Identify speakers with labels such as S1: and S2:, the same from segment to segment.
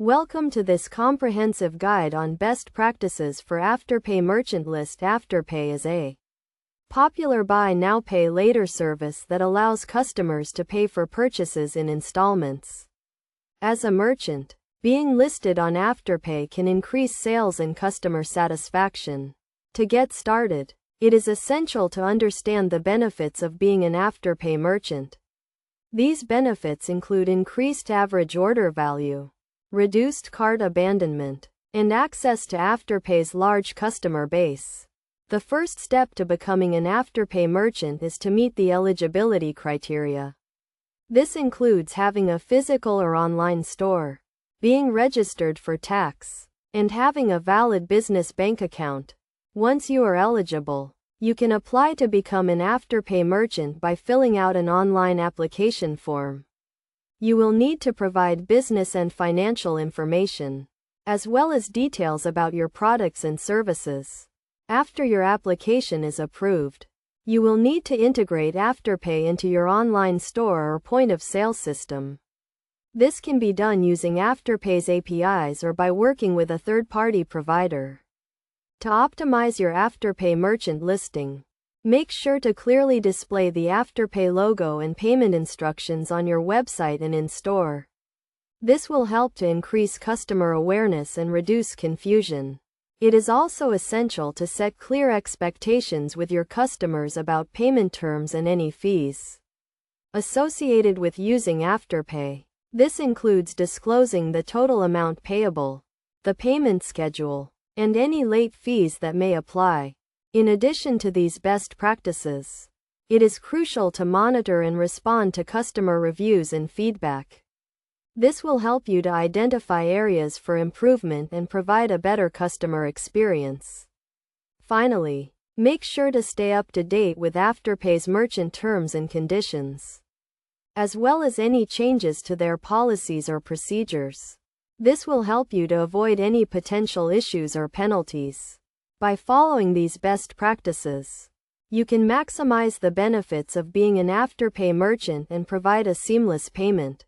S1: Welcome to this comprehensive guide on best practices for Afterpay merchant list. Afterpay is a popular buy now pay later service that allows customers to pay for purchases in installments. As a merchant, being listed on Afterpay can increase sales and customer satisfaction. To get started, it is essential to understand the benefits of being an Afterpay merchant. These benefits include increased average order value, reduced cart abandonment, and access to Afterpay's large customer base. The first step to becoming an Afterpay merchant is to meet the eligibility criteria. This includes having a physical or online store, being registered for tax, and having a valid business bank account. Once you are eligible, you can apply to become an Afterpay merchant by filling out an online application form. You will need to provide business and financial information, as well as details about your products and services. After your application is approved, you will need to integrate Afterpay into your online store or point-of-sale system. This can be done using Afterpay's APIs or by working with a third-party provider. To optimize your Afterpay merchant listing, make sure to clearly display the Afterpay logo and payment instructions on your website and in-store. This will help to increase customer awareness and reduce confusion. It is also essential to set clear expectations with your customers about payment terms and any fees associated with using Afterpay. This includes disclosing the total amount payable, the payment schedule, and any late fees that may apply. In addition to these best practices, it is crucial to monitor and respond to customer reviews and feedback. This will help you to identify areas for improvement and provide a better customer experience. Finally, make sure to stay up to date with Afterpay's merchant terms and conditions, as well as any changes to their policies or procedures. This will help you to avoid any potential issues or penalties. By following these best practices, you can maximize the benefits of being an Afterpay merchant and provide a seamless payment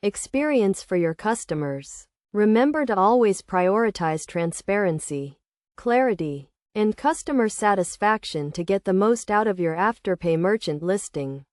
S1: experience for your customers. Remember to always prioritize transparency, clarity, and customer satisfaction to get the most out of your Afterpay merchant listing.